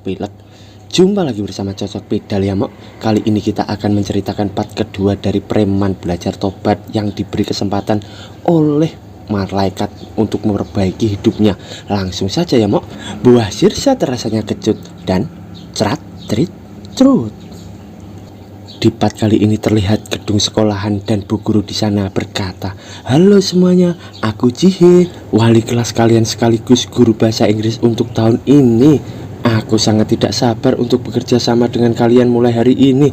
Pilek. Jumpa lagi bersama Cocok Pedal ya Mok. Kali ini kita akan menceritakan part kedua dari preman belajar tobat yang diberi kesempatan oleh malaikat untuk memperbaiki hidupnya. Langsung saja ya Mok. Buah sirsa terasanya kecut dan cerat cerit cerut. Di part kali ini terlihat gedung sekolahan dan bu guru di sana berkata, "Halo semuanya, aku Jihe, wali kelas kalian sekaligus guru bahasa Inggris untuk tahun ini. Aku sangat tidak sabar untuk bekerja sama dengan kalian mulai hari ini."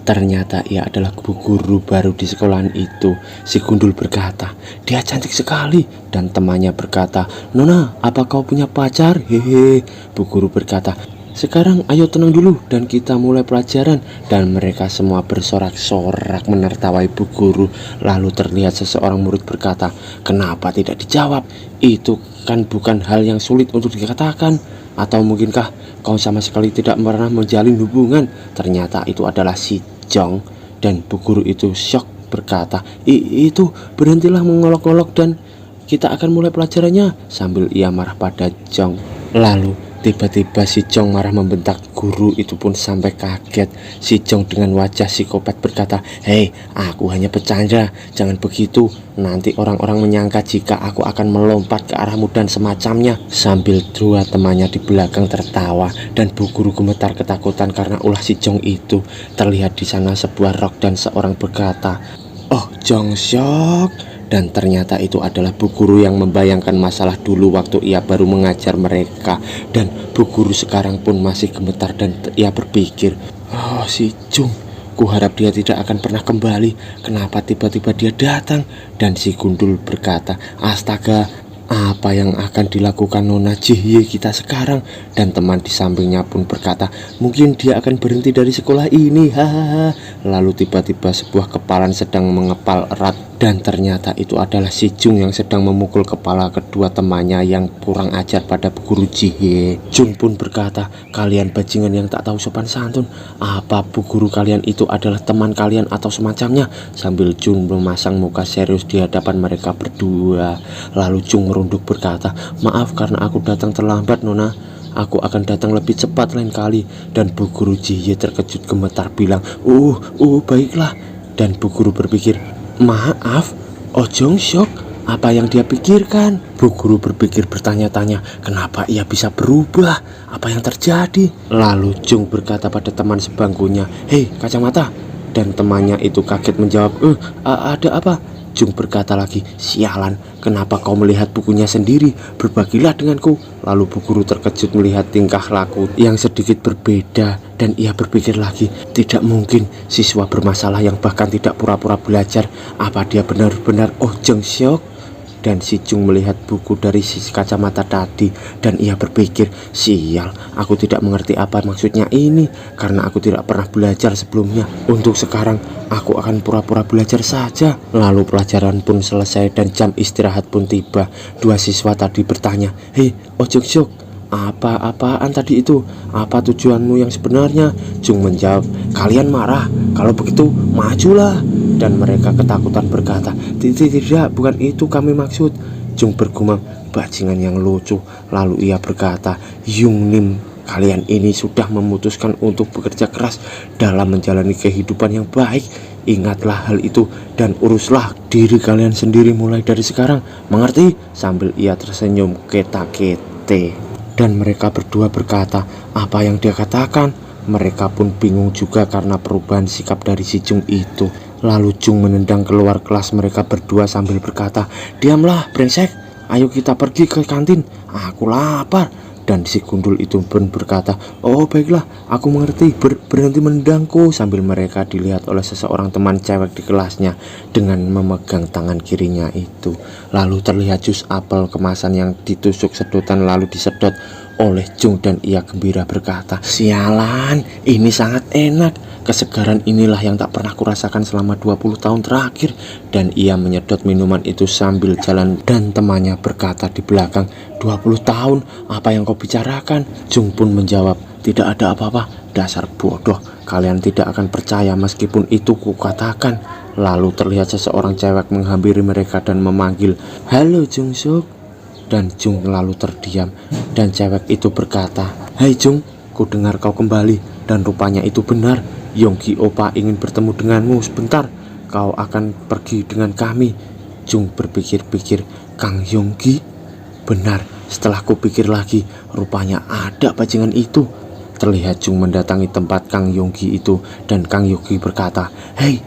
Ternyata ia adalah bu guru baru di sekolahan itu. Si Gundul berkata, "Dia cantik sekali." Dan temannya berkata, "Nona, apa kau punya pacar?" Hehe. Bu guru berkata, "Sekarang ayo tenang dulu dan kita mulai pelajaran." Dan mereka semua bersorak-sorak menertawai bu guru. Lalu terlihat seseorang murid berkata, "Kenapa tidak dijawab? Itu kan bukan hal yang sulit untuk dikatakan. Atau mungkinkah kau sama sekali tidak pernah menjalin hubungan?" Ternyata itu adalah si Jong. Dan bu guru itu syok berkata, Itu berhentilah mengolok-olok dan kita akan mulai pelajarannya." Sambil ia marah pada Jong. Lalu tiba-tiba si Jong marah membentak. Guru itu pun sampai kaget. Si Jong dengan wajah psikopat berkata, "Hei, aku hanya bercanda, jangan begitu. Nanti orang-orang menyangka jika aku akan melompat ke arahmu dan semacamnya." Sambil dua temannya di belakang tertawa dan bu guru gemetar ketakutan karena ulah si Jong itu. Terlihat di sana sebuah rok dan seorang berkata, "Oh, Jong Syok." Dan ternyata itu adalah bu guru yang membayangkan masalah dulu waktu ia baru mengajar mereka. Dan bu guru sekarang pun masih gemetar dan ia berpikir, "Oh, si Jung, kuharap dia tidak akan pernah kembali. Kenapa tiba-tiba dia datang?" Dan si Gundul berkata, "Astaga, apa yang akan dilakukan Nona Jihye kita sekarang?" Dan teman di sampingnya pun berkata, "Mungkin dia akan berhenti dari sekolah ini, hahaha." Lalu tiba-tiba sebuah kepalan sedang mengepal erat. Dan ternyata itu adalah si Jung yang sedang memukul kepala kedua temannya yang kurang ajar pada bu guru Jihye. Jung pun berkata, "Kalian bajingan yang tak tahu sopan santun. Apa bu guru kalian itu adalah teman kalian atau semacamnya?" Sambil Jung memasang muka serius di hadapan mereka berdua. Lalu Jung merunduk berkata, "Maaf karena aku datang terlambat Nona. Aku akan datang lebih cepat lain kali." Dan bu guru Jihye terkejut gemetar bilang, baiklah." Dan bu guru berpikir, "Maaf, Oh Jong Syok, apa yang dia pikirkan?" Bu guru berpikir bertanya-tanya, kenapa ia bisa berubah? Apa yang terjadi? Lalu Jung berkata pada teman sebangkunya, "Hei, kacamata." Dan temannya itu kaget menjawab, Ada apa?" Jung berkata lagi, "Sialan, kenapa kau melihat bukunya sendiri? Berbagilah denganku." Lalu bu guru terkejut melihat tingkah laku yang sedikit berbeda. Dan ia berpikir lagi, tidak mungkin siswa bermasalah yang bahkan tidak pura-pura belajar. Apa dia benar-benar Oh Jong Syok? Dan si Jung melihat buku dari sisi kacamata tadi. Dan ia berpikir, sial, aku tidak mengerti apa maksudnya ini, karena aku tidak pernah belajar sebelumnya. Untuk sekarang aku akan pura-pura belajar saja. Lalu pelajaran pun selesai dan jam istirahat pun tiba. Dua siswa tadi bertanya, "Hei, Oh Jong Syok, apaan tadi itu? Apa tujuanmu yang sebenarnya?" Jung menjawab, "Kalian marah? Kalau begitu majulah." Dan mereka ketakutan berkata, "Tidak, bukan itu kami maksud." Jung bergumam, "Bajingan yang lucu." Lalu ia berkata, "Yung Nim, kalian ini sudah memutuskan untuk bekerja keras dalam menjalani kehidupan yang baik. Ingatlah hal itu dan uruslah diri kalian sendiri mulai dari sekarang. Mengerti?" Sambil ia tersenyum keta-kete. Dan mereka berdua berkata, "Apa yang dia katakan?" Mereka pun bingung juga karena perubahan sikap dari si Jung itu. Lalu Jung menendang keluar kelas mereka berdua sambil berkata, "Diamlah, brengsek. Ayo kita pergi ke kantin. Aku lapar." Dan si Gundul itu pun berkata, "Oh baiklah, aku mengerti. Berhenti menendangku." Sambil mereka dilihat oleh seseorang teman cewek di kelasnya dengan memegang tangan kirinya itu. Lalu terlihat jus apel kemasan yang ditusuk sedotan lalu disedot oleh Jung dan ia gembira berkata, "Sialan, ini sangat enak. Kesegaran inilah yang tak pernah kurasakan selama 20 tahun terakhir." Dan ia menyedot minuman itu sambil jalan dan temannya berkata di belakang, "20 tahun, apa yang kau bicarakan?" Jung pun menjawab, "Tidak ada apa-apa, dasar bodoh. Kalian tidak akan percaya meskipun itu kukatakan." Lalu terlihat seseorang cewek menghampiri mereka dan memanggil, "Halo Jung Syok." dan Jung lalu terdiam. Dan cewek itu berkata, "Hai Jung, ku dengar kau kembali dan rupanya itu benar. Yonggi Opa ingin bertemu denganmu sebentar. Kau akan pergi dengan kami." Jung berpikir-pikir, Kang Yonggi? Benar, setelah ku pikir lagi, rupanya ada bajingan itu. Terlihat Jung mendatangi tempat Kang Yonggi itu dan Kang Yonggi berkata, "Hei,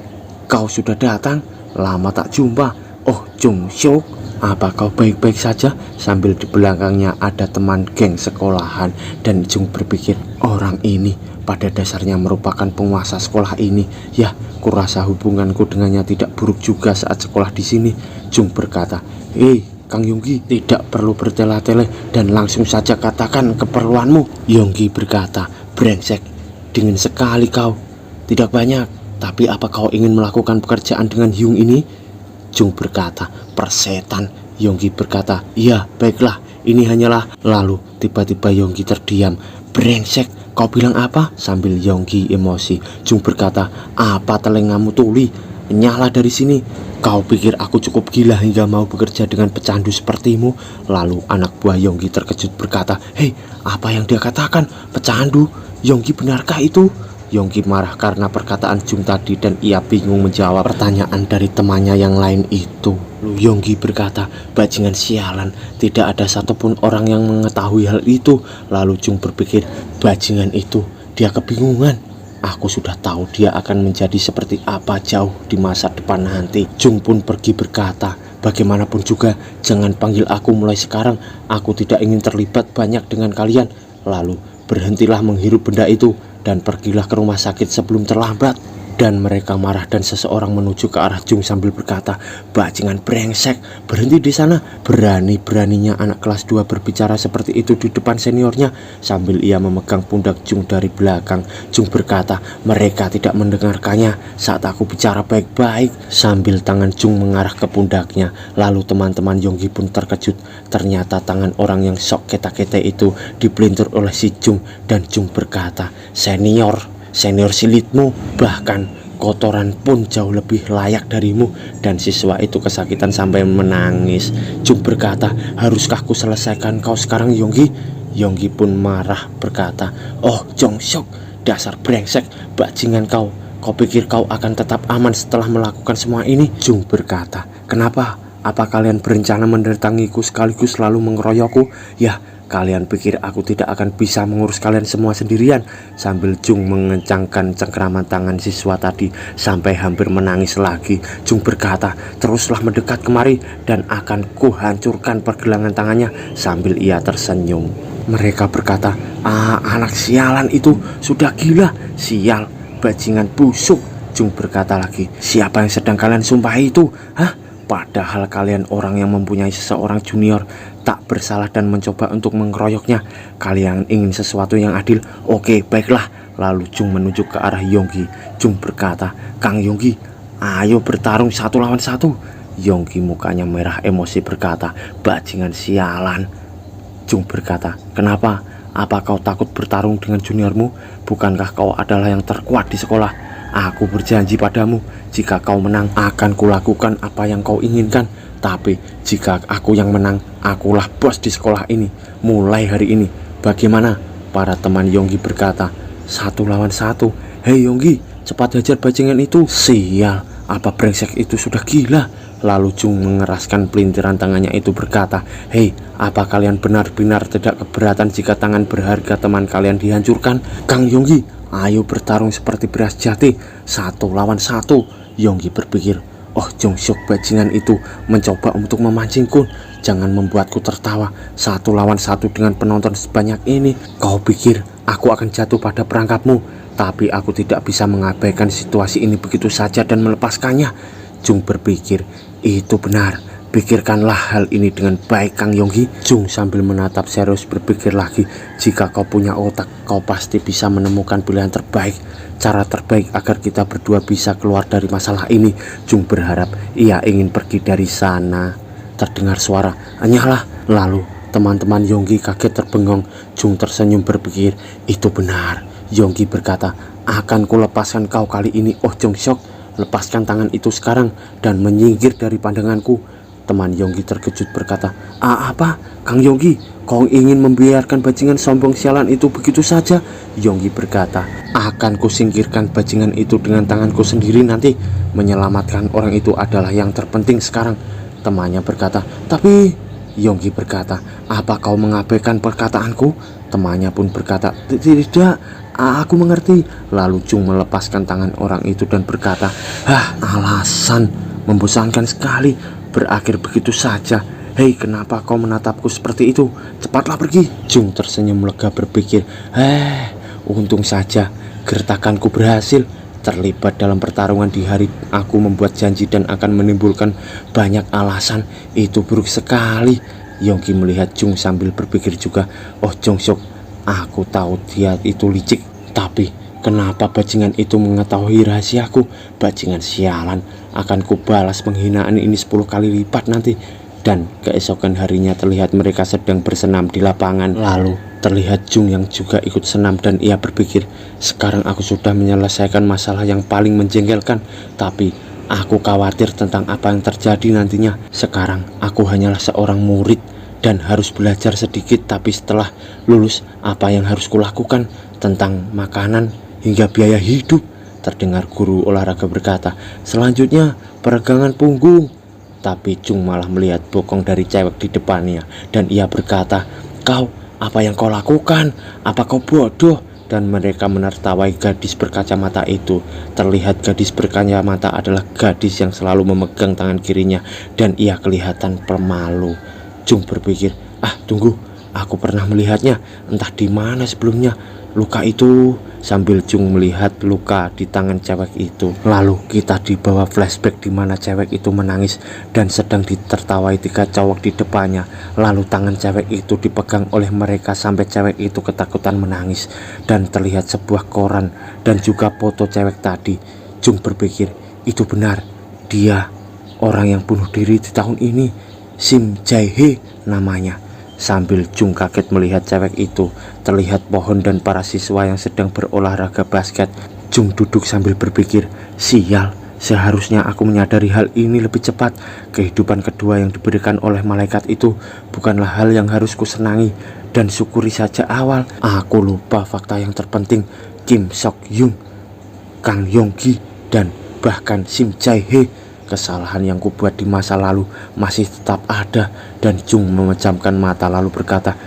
kau sudah datang? Lama tak jumpa. Oh Jung Hyuk, apa kau baik-baik saja?" Sambil di belakangnya ada teman geng sekolahan dan Jung berpikir, orang ini pada dasarnya merupakan penguasa sekolah ini. Ya, kurasa hubunganku dengannya tidak buruk juga saat sekolah di sini. Jung berkata, "Hei Kang Yonggi, tidak perlu bertele-tele dan langsung saja katakan keperluanmu." Yonggi berkata, "Brengsek, dingin sekali kau. Tidak banyak, tapi apa kau ingin melakukan pekerjaan dengan Hyung ini?" Jung berkata, "Persetan." Yonggi berkata, "Iya, baiklah, ini hanyalah." Lalu tiba-tiba Yonggi terdiam. "Brengsek, kau bilang apa?" Sambil Yonggi emosi, Jung berkata, "Apa telingamu tuli? Nyala dari sini. Kau pikir aku cukup gila hingga mau bekerja dengan pecandu sepertimu?" Lalu anak buah Yonggi terkejut berkata, "Hei, apa yang dia katakan? Pecandu? Yonggi, benarkah itu?" Yonggi marah karena perkataan Jung tadi dan ia bingung menjawab pertanyaan dari temannya yang lain itu. Lalu Yonggi berkata, "Bajingan sialan, tidak ada satupun orang yang mengetahui hal itu." Lalu Jung berpikir, bajingan itu, dia kebingungan. Aku sudah tahu dia akan menjadi seperti apa jauh di masa depan nanti. Jung pun pergi berkata, "Bagaimanapun juga, jangan panggil aku mulai sekarang. Aku tidak ingin terlibat banyak dengan kalian." Lalu berhentilah menghirup benda itu dan pergilah ke rumah sakit sebelum terlambat. Dan mereka marah dan seseorang menuju ke arah Jung sambil berkata, "Bajingan brengsek, berhenti di sana." Berani-beraninya anak kelas 2 berbicara seperti itu di depan seniornya. Sambil ia memegang pundak Jung dari belakang, Jung berkata, "Mereka tidak mendengarkannya saat aku bicara baik-baik." Sambil tangan Jung mengarah ke pundaknya. Lalu teman-teman Yonggi pun terkejut. Ternyata tangan orang yang sok keta-kete itu dipelintir oleh si Jung. Dan Jung berkata, Senior silitmu, bahkan kotoran pun jauh lebih layak darimu." Dan siswa itu kesakitan sampai menangis. Jung berkata, "Haruskah ku selesaikan kau sekarang Yonggi?" Yonggi pun marah berkata, "Oh Jong Hyuk, dasar brengsek, bajingan kau. Kau pikir kau akan tetap aman setelah melakukan semua ini?" Jung berkata, "Kenapa? Apa kalian berencana mendatangiku sekaligus lalu mengeroyokku? Ya, kalian pikir aku tidak akan bisa mengurus kalian semua sendirian?" Sambil Jung mengencangkan cengkraman tangan siswa tadi sampai hampir menangis lagi, Jung berkata, "Teruslah mendekat kemari dan akan ku hancurkan pergelangan tangannya." Sambil ia tersenyum. Mereka berkata, anak sialan itu sudah gila. Sial, bajingan busuk." Jung berkata lagi, "Siapa yang sedang kalian sumpahi itu? Hah? Padahal kalian orang yang mempunyai seseorang junior tak bersalah dan mencoba untuk mengeroyoknya. Kalian ingin sesuatu yang adil? Oke, baiklah." Lalu Jung menunjuk ke arah Yonggi. Jung berkata, "Kang Yonggi, ayo bertarung 1 lawan 1." Yonggi mukanya merah emosi berkata, "Bajingan sialan." Jung berkata, "Kenapa? Apa kau takut bertarung dengan juniormu? Bukankah kau adalah yang terkuat di sekolah? Aku berjanji padamu, jika kau menang akan kulakukan apa yang kau inginkan. Tapi jika aku yang menang, akulah bos di sekolah ini mulai hari ini. Bagaimana?" Para teman Yonggi berkata, 1 lawan 1. "Hei Yonggi, cepat hajar bajingan itu." "Sial, apa brengsek itu sudah gila." Lalu Jung mengeraskan pelintiran tangannya itu berkata, "Hei, apa kalian benar-benar tidak keberatan jika tangan berharga teman kalian dihancurkan? Kang Yonggi, ayo bertarung seperti beras jati, 1 lawan 1." Yonggi berpikir, oh Jong Hyuk bajingan itu mencoba untuk memancingku. Jangan membuatku tertawa. 1 lawan 1 dengan penonton sebanyak ini. Kau pikir aku akan jatuh pada perangkapmu? Tapi aku tidak bisa mengabaikan situasi ini begitu saja dan melepaskannya. Jung berpikir, itu benar. Pikirkanlah hal ini dengan baik Kang Yonggi. Jung sambil menatap serius berpikir lagi, jika kau punya otak, kau pasti bisa menemukan pilihan terbaik. Cara terbaik agar kita berdua bisa keluar dari masalah ini. Jung berharap ia ingin pergi dari sana. Terdengar suara, "Nyala." Lalu teman-teman Yonggi kaget terbengong. Jung tersenyum berpikir, itu benar. Yonggi berkata, "Akan kulepaskan kau kali ini, oh Jong Hyuk. Lepaskan tangan itu sekarang dan menyingkir dari pandanganku." Teman Yonggi terkejut berkata, Apa? Kang Yonggi, kau ingin membiarkan bajingan sombong sialan itu begitu saja?" Yonggi berkata, "Akan kusingkirkan bajingan itu dengan tanganku sendiri nanti. Menyelamatkan orang itu adalah yang terpenting sekarang." Temannya berkata, "Tapi..." Yonggi berkata, "Apa kau mengabaikan perkataanku?" Temannya pun berkata, "Tidak, aku mengerti." Lalu Jung melepaskan tangan orang itu dan berkata, alasan membosankan sekali, berakhir begitu saja. Hei, kenapa kau menatapku seperti itu? Cepatlah pergi." Jung tersenyum lega berpikir, untung saja gertakanku berhasil. Terlibat dalam pertarungan di hari aku membuat janji dan akan menimbulkan banyak alasan, itu buruk sekali. Yonggi melihat Jung sambil berpikir juga, "Oh Jonghyuk, aku tahu dia itu licik, tapi kenapa bajingan itu mengetahui rahasiaku? Bajingan sialan, akan kubalas penghinaan ini 10 kali lipat nanti." Dan keesokan harinya terlihat mereka sedang bersenam di lapangan. Lalu terlihat Jung yang juga ikut senam dan ia berpikir, "Sekarang aku sudah menyelesaikan masalah yang paling menjengkelkan, tapi aku khawatir tentang apa yang terjadi nantinya. Sekarang aku hanyalah seorang murid dan harus belajar sedikit, tapi setelah lulus apa yang harus kulakukan tentang makanan hingga biaya hidup?" Terdengar guru olahraga berkata, "Selanjutnya peregangan punggung." Tapi Jung malah melihat bokong dari cewek di depannya dan ia berkata, "Kau, apa yang kau lakukan? Apa kau bodoh?" Dan mereka menertawai gadis berkacamata itu. Terlihat gadis berkacamata adalah gadis yang selalu memegang tangan kirinya dan ia kelihatan pemalu. Jung berpikir, tunggu, aku pernah melihatnya, entah di mana sebelumnya luka itu." Sambil Jung melihat luka di tangan cewek itu, lalu kita dibawa flashback di mana cewek itu menangis dan sedang ditertawai 3 cowok di depannya. Lalu tangan cewek itu dipegang oleh mereka sampai cewek itu ketakutan menangis dan terlihat sebuah koran dan juga foto cewek tadi. Jung berpikir, itu benar, dia orang yang bunuh diri di tahun ini, Sim Jae-hye namanya. Sambil Jung kaget melihat cewek itu, terlihat pohon dan para siswa yang sedang berolahraga basket. Jung duduk sambil berpikir, sial, seharusnya aku menyadari hal ini lebih cepat. Kehidupan kedua yang diberikan oleh malaikat itu bukanlah hal yang harus kusenangi dan syukuri saja awal. Aku lupa fakta yang terpenting, Kim Sok Young, Kang Yonggi, dan bahkan Sim Jae-hye. Kesalahan yang kubuat di masa lalu masih tetap ada. Dan Jung memejamkan mata lalu berkata,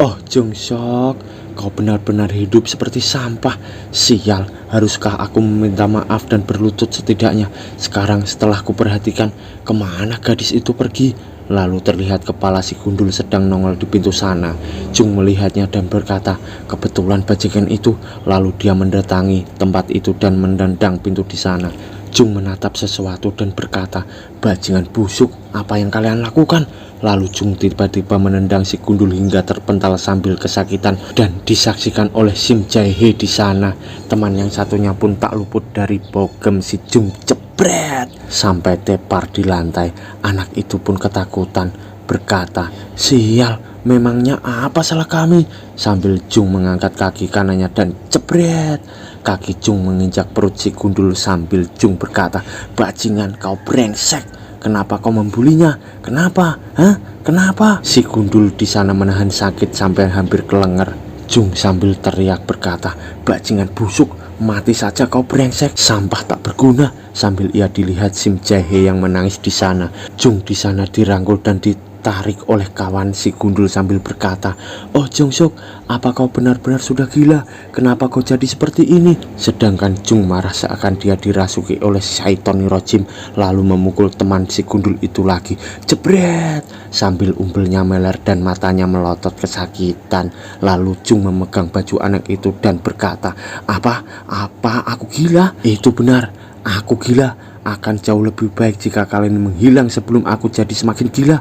Oh Jonghyuk, kau benar-benar hidup seperti sampah. Sial, haruskah aku meminta maaf dan berlutut setidaknya? Sekarang setelah kuperhatikan, kemana gadis itu pergi? Lalu terlihat kepala si gundul sedang nongol di pintu sana. Jung melihatnya dan berkata, kebetulan bajingan itu. Lalu dia mendatangi tempat itu dan mendendang pintu di sana. Jung menatap sesuatu dan berkata, bajingan busuk, apa yang kalian lakukan? Lalu Jung tiba-tiba menendang si gundul hingga terpental sambil kesakitan dan disaksikan oleh Sim Jae-hye di sana. Teman yang satunya pun tak luput dari bogem si Jung, jebret sampai tepar di lantai. Anak itu pun ketakutan berkata, sial, memangnya apa salah kami? Sambil Jung mengangkat kaki kanannya dan jebret, kaki Jung menginjak perut si gundul sambil Jung berkata, bajingan, kau brengsek, kenapa kau membulinya? Kenapa? Kenapa? Si gundul di sana menahan sakit sampai hampir kelenger. Jung sambil teriak berkata, bajingan busuk, mati saja kau brengsek, sampah tak berguna. Sambil ia dilihat Sim Jae-hye yang menangis di sana. Jung di sana dirangkul dan ditarik oleh kawan si gundul sambil berkata, oh Jonghyuk, apa kau benar-benar sudah gila? Kenapa kau jadi seperti ini? Sedangkan Jung marah seakan dia dirasuki oleh syaiton rojim, lalu memukul teman si gundul itu lagi, jebret, sambil umbelnya meler dan matanya melotot kesakitan. Lalu Jung memegang baju anak itu dan berkata, apa aku gila? Itu benar, aku gila. Akan jauh lebih baik jika kalian menghilang sebelum aku jadi semakin gila.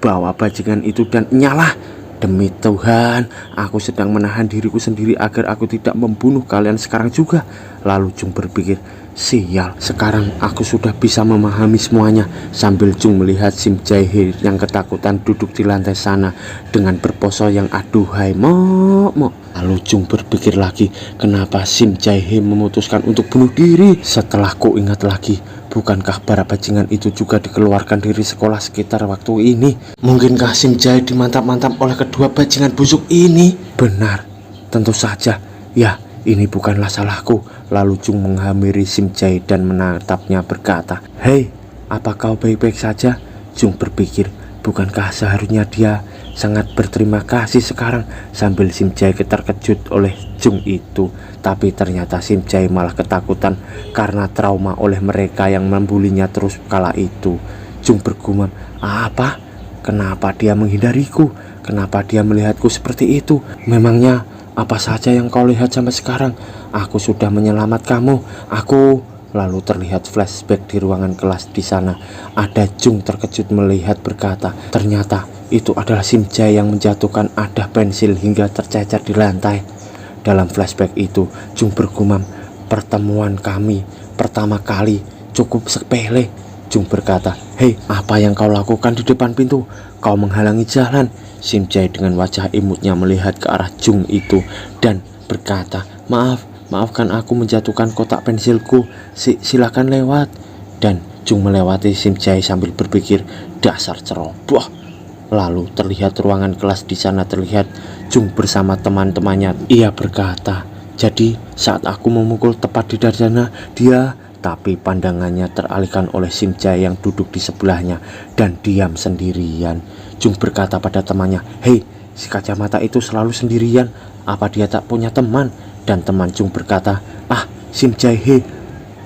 Bawa bajingan itu dan nyala. Demi Tuhan, aku sedang menahan diriku sendiri agar aku tidak membunuh kalian sekarang juga. Lalu Jung berpikir, sial, sekarang aku sudah bisa memahami semuanya. Sambil Jung melihat Sim Jae-hye yang ketakutan duduk di lantai sana dengan berpose yang aduhai mo. Lalu Jung berpikir lagi, kenapa Sim Jae-hye memutuskan untuk bunuh diri? Setelah ku ingat lagi, Bukankah para bajingan itu juga dikeluarkan dari sekolah sekitar waktu ini? Mungkinkah Sim Jae dimantap-mantap oleh kedua bajingan busuk ini? Benar, tentu saja. Ya, ini bukanlah salahku. Lalu Jung menghampiri Sim Jae dan menatapnya berkata, "Hei, apa kau baik-baik saja?" Jung berpikir, bukankah seharusnya dia sangat berterima kasih sekarang, sambil Sim Jae terkejut oleh Jung itu. Tapi ternyata Sim Jae malah ketakutan karena trauma oleh mereka yang membulinya terus kala itu. Jung bergumam, "Apa? Kenapa dia menghindariku? Kenapa dia melihatku seperti itu? Memangnya apa saja yang kau lihat sampai sekarang? Aku sudah menyelamat kamu. Aku..." Lalu terlihat flashback di ruangan kelas di sana. Ada Jung terkejut melihat berkata, ternyata itu adalah Sim Jae yang menjatuhkan adah pensil hingga tercecer di lantai. Dalam flashback itu, Jung bergumam, "Pertemuan kami pertama kali cukup sepele." Jung berkata, "Hei, apa yang kau lakukan di depan pintu? Kau menghalangi jalan." Sim Jae dengan wajah imutnya melihat ke arah Jung itu dan berkata, Maafkan aku menjatuhkan kotak pensilku. Silakan lewat." Dan Jung melewati Sim Jae sambil berpikir, dasar ceroboh. Lalu terlihat ruangan kelas di sana, terlihat Jung bersama teman-temannya. Ia berkata, "Jadi saat aku memukul tepat di dadanya dia..." Tapi pandangannya teralihkan oleh Sim Jae yang duduk di sebelahnya dan diam sendirian. Jung berkata pada temannya, "Hei, si kacamata itu selalu sendirian. Apa dia tak punya teman?" Dan teman Jung berkata, "Ah, Sim Jae Hee,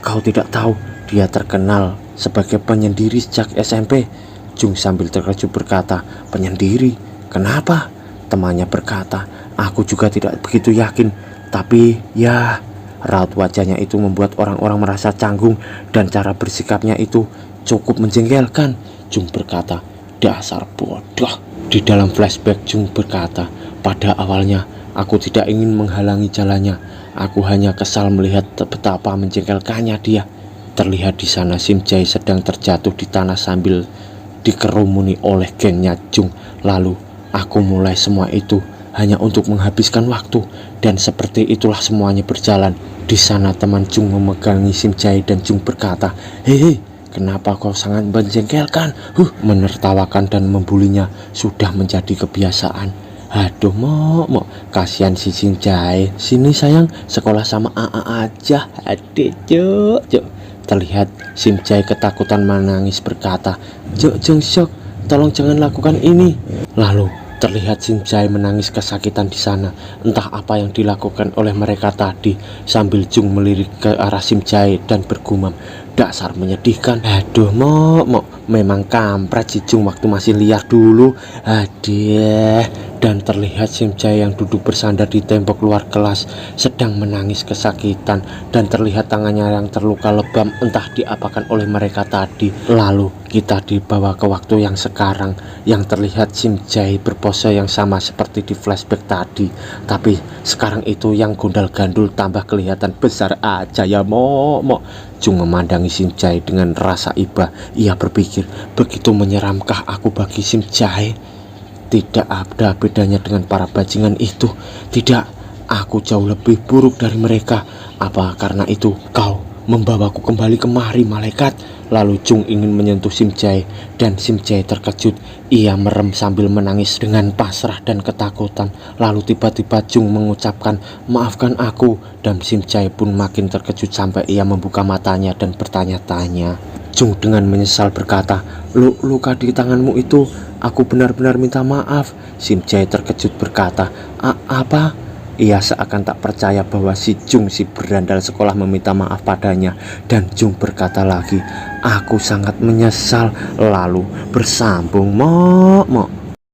kau tidak tahu dia terkenal sebagai penyendiri sejak SMP." Jung sambil terkejut berkata, "Penyendiri? Kenapa?" Temannya berkata, "Aku juga tidak begitu yakin. Tapi ya..." Raut wajahnya itu membuat orang-orang merasa canggung dan cara bersikapnya itu cukup menjengkelkan. Jung berkata, "Dasar bodoh." Di dalam flashback Jung berkata, "Pada awalnya aku tidak ingin menghalangi jalannya. Aku hanya kesal melihat betapa menjengkelkannya dia." Terlihat di sana Sim Jae sedang terjatuh di tanah sambil dikerumuni oleh gengnya Jung. Lalu aku mulai semua itu hanya untuk menghabiskan waktu, dan seperti itulah semuanya berjalan. Di sana teman Jung memegangi Sim Jae dan Jung berkata, "Hei, kenapa kau sangat menjengkelkan? Menertawakan dan membulinya sudah menjadi kebiasaan." Aduh, Mok, kasihan si Sim Jae. Sini sayang, sekolah sama AA aja. Adik, cuk. Terlihat Sim Jae ketakutan menangis berkata, Jung Seok, tolong jangan lakukan ini." Lalu terlihat Sim Jae menangis kesakitan di sana. Entah apa yang dilakukan oleh mereka tadi. Sambil Jung melirik ke arah Sim Jae dan bergumam, "Dasar menyedihkan." Aduh, Mok, memang kampret si Jung waktu masih liar dulu. Aduh. Dan terlihat Sim Jae yang duduk bersandar di tembok luar kelas sedang menangis kesakitan, dan terlihat tangannya yang terluka lebam entah diapakan oleh mereka tadi. Lalu kita dibawa ke waktu yang sekarang, yang terlihat Sim Jae berpose yang sama seperti di flashback tadi. Tapi sekarang itu yang gondal gandul tambah kelihatan besar aja ya, Mok. Jung memandangi Sim Jae dengan rasa iba. Ia berpikir, begitu menyeramkah aku bagi Sim Jae? Tidak ada bedanya dengan para bajingan itu. Tidak, aku jauh lebih buruk dari mereka. Apa karena itu kau membawaku kembali kemari, malaikat? Lalu Jung ingin menyentuh Sim Jae, dan Sim Jae terkejut. Ia merem sambil menangis dengan pasrah dan ketakutan. Lalu tiba-tiba Jung mengucapkan, "Maafkan aku." Dan Sim Jae pun makin terkejut sampai ia membuka matanya dan bertanya-tanya. Jung dengan menyesal berkata, Luka di tanganmu itu, aku benar-benar minta maaf." Sim Jae terkejut berkata, Apa?" Ia seakan tak percaya bahwa si Jung, si berandal sekolah, meminta maaf padanya. Dan Jung berkata lagi, "Aku sangat menyesal." Lalu bersambung, Mok.